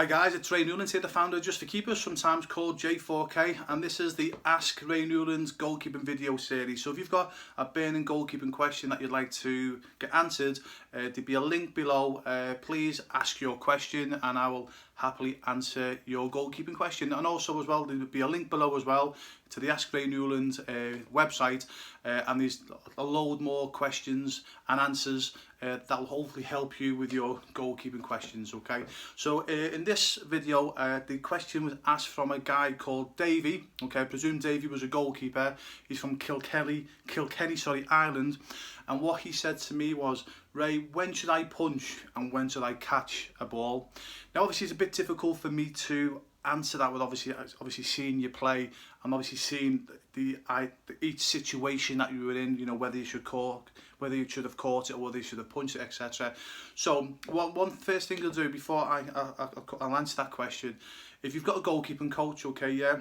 Hi guys, it's Ray Newlands here, the founder of Just for Keepers, sometimes called J4K, and this is the Ask Ray Newlands goalkeeping video series. So if you've got a burning goalkeeping question that you'd like to get answered, there'll be a link below. Please ask your question and I will happily answer your goalkeeping question. And also as well, there'll be a link below as well to the Ask Ray Newlands website, and there's a load more questions and answers that will hopefully help you with your goalkeeping questions. Okay, so in this video the question was asked from a guy called Davey. Okay, I presume Davey was a goalkeeper. He's from Kilkenny, Ireland, and what he said to me was, Ray, when should I punch and when should I catch a ball? Now obviously it's a bit difficult for me to answer that with obviously seeing you play and obviously seeing each situation that you were in, you know, whether you should have caught it or whether you should have punched it, etc. So one first thing I'll do before I'll answer that question, if you've got a goalkeeping coach, okay, yeah,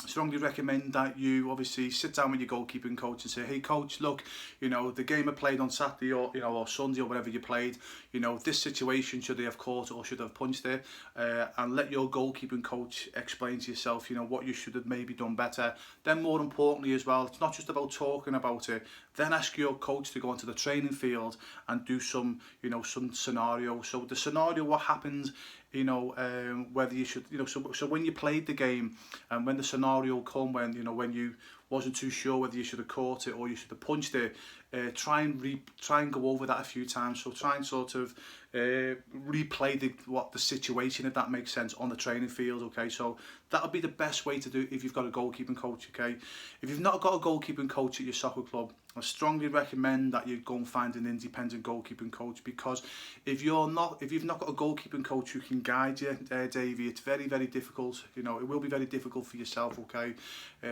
I strongly recommend that you obviously sit down with your goalkeeping coach and say, hey coach, look, you know, the game I played on Saturday or or Sunday or whatever you played, you know, this situation, should they have caught it or should they have punched it, and let your goalkeeping coach explain to yourself, you know, what you should have maybe done better. Then more importantly as well, it's not just about talking about it, then ask your coach to go onto the training field and do some, you know, some scenario. So the scenario, what happens, you know, whether you should, you know, so when you played the game and when the scenario come, when, you know, when you wasn't too sure whether you should have caught it or you should have punched it, try and go over that a few times. So try and sort of replay the situation, if that makes sense, on the training field. Okay, so that'll be the best way to do it if you've got a goalkeeping coach. Okay, if you've not got a goalkeeping coach at your soccer club, I strongly recommend that you go and find an independent goalkeeping coach, because if you've not got a goalkeeping coach who can guide you, Davey, it's very, very difficult. You know, it will be very difficult for yourself. Okay,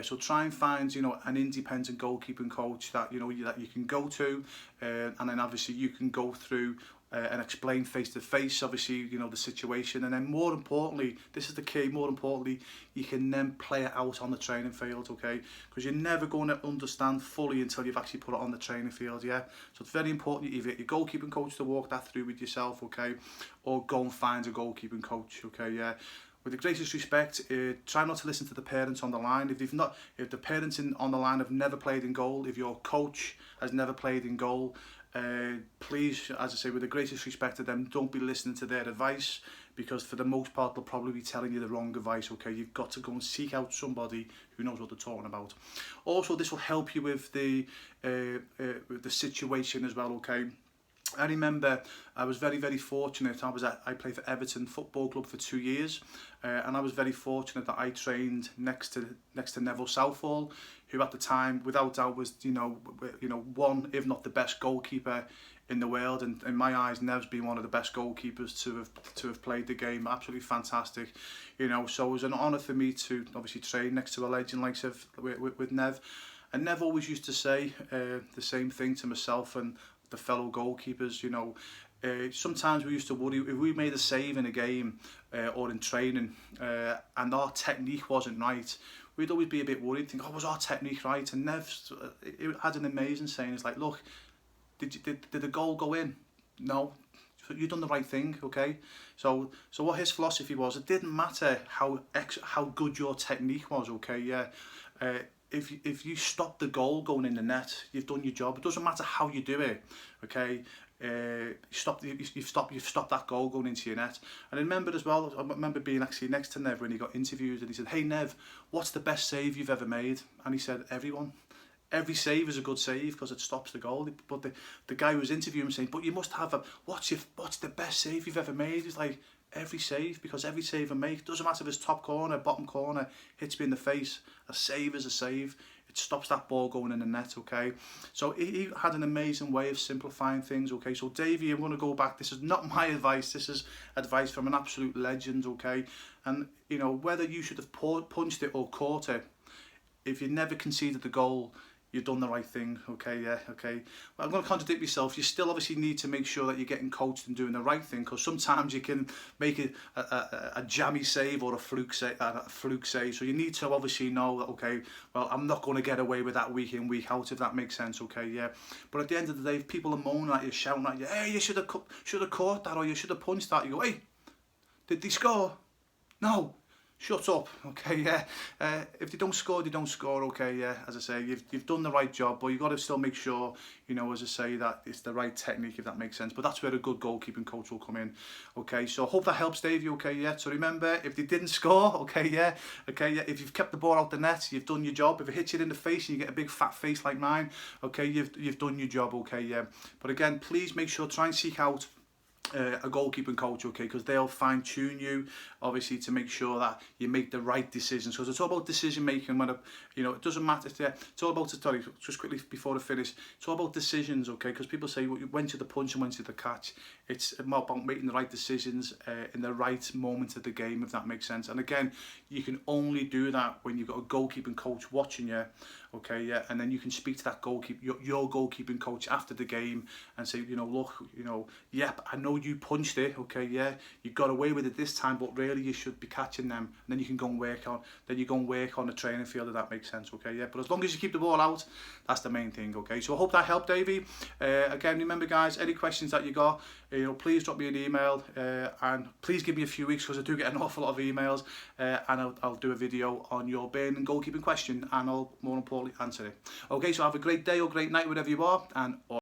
so try and find, you know, an independent goalkeeping coach that, you know, that you can go to, and then obviously you can go through and explain face to face, obviously, you know, the situation. And then more importantly, this is the key, more importantly, you can then play it out on the training field. Okay, because you're never going to understand fully until you've actually put it on the training field. Yeah, so it's very important you either get your goalkeeping coach to walk that through with yourself, okay, or go and find a goalkeeping coach. Okay, yeah. With the greatest respect, try not to listen to the parents on the line. If the parents on the line have never played in goal, if your coach has never played in goal, please, as I say, with the greatest respect to them, don't be listening to their advice, because for the most part they'll probably be telling you the wrong advice. Okay, you've got to go and seek out somebody who knows what they're talking about. Also, this will help you with the situation as well. Okay, I remember I was very, very fortunate. I played for Everton Football Club for 2 years, and I was very fortunate that I trained next to Neville Southall, who at the time, without doubt, was you know one, if not the best goalkeeper in the world. And in my eyes, Nev's been one of the best goalkeepers to have played the game. Absolutely fantastic, you know. So it was an honour for me to obviously train next to a legend like with Nev. And Nev always used to say the same thing to myself and the fellow goalkeepers, you know. Sometimes we used to worry if we made a save in a game or in training and our technique wasn't right. We'd always be a bit worried, think, oh, was our technique right? And Nev had an amazing saying. It's like, look, did the goal go in? No, you've done the right thing. Okay, so what his philosophy was, it didn't matter how good your technique was. Okay, yeah. If you stop the goal going in the net, you've done your job. It doesn't matter how you do it. Okay, you've stopped that goal going into your net. And I remember as well, I remember being actually next to Nev when he got interviewed, and he said, hey Nev, what's the best save you've ever made? And he said, every save is a good save because it stops the goal. But the guy who was interviewing him saying, but you must have what's the best save you've ever made? He's like, every save, because every save I make, doesn't matter if it's top corner, bottom corner, hits me in the face, a save is a save. It stops that ball going in the net. Okay, so he had an amazing way of simplifying things. Okay, so Davey, I'm going to go back, this is not my advice, this is advice from an absolute legend. Okay, and you know, whether you should have punched it or caught it, if you never conceded the goal, you've done the right thing. Okay, yeah, okay. Well, I'm going to contradict myself. You still obviously need to make sure that you're getting coached and doing the right thing, because sometimes you can make a jammy save or a fluke save. So you need to obviously know that, okay, well, I'm not going to get away with that week in, week out, if that makes sense. Okay, yeah. But at the end of the day, if people are moaning at you, shouting at you, hey, you should have caught that, or you should have punched that, you go, hey, Did they score? No. Shut up, okay, yeah. If they don't score, they don't score, okay, yeah. As I say, you've done the right job, but you've got to still make sure, you know, as I say, that it's the right technique, if that makes sense. But that's where a good goalkeeping coach will come in, okay. So I hope that helps, Davey, okay, yeah. So remember, if they didn't score, okay, yeah, if you've kept the ball out the net, you've done your job. If it hits you in the face and you get a big fat face like mine, okay, you've done your job, okay, yeah. But again, please make sure, try and seek out a goalkeeping coach, okay, because they'll fine tune you, obviously, to make sure that you make the right decisions. Because it's all about decision making. When you know, it doesn't matter. It's all about, sorry, just quickly before I finish. It's all about decisions, okay? Because people say when to the punch and when to the catch. It's about making the right decisions in the right moment of the game, if that makes sense. And again, you can only do that when you've got a goalkeeping coach watching you, okay, yeah. And then you can speak to that your goalkeeping coach after the game and say, you know, look, you know, yep, I know you punched it, okay, yeah, you got away with it this time, but really you should be catching them. And then you can go and work on, the training field, if that makes sense, okay, yeah. But as long as you keep the ball out, that's the main thing, okay. So I hope that helped, Davey. Again, remember, guys, any questions that you got, you know, please drop me an email, and please give me a few weeks, because I do get an awful lot of emails, and I'll do a video on your burning goalkeeping question, and I'll more importantly answer it. Okay, so have a great day or great night, wherever you are, and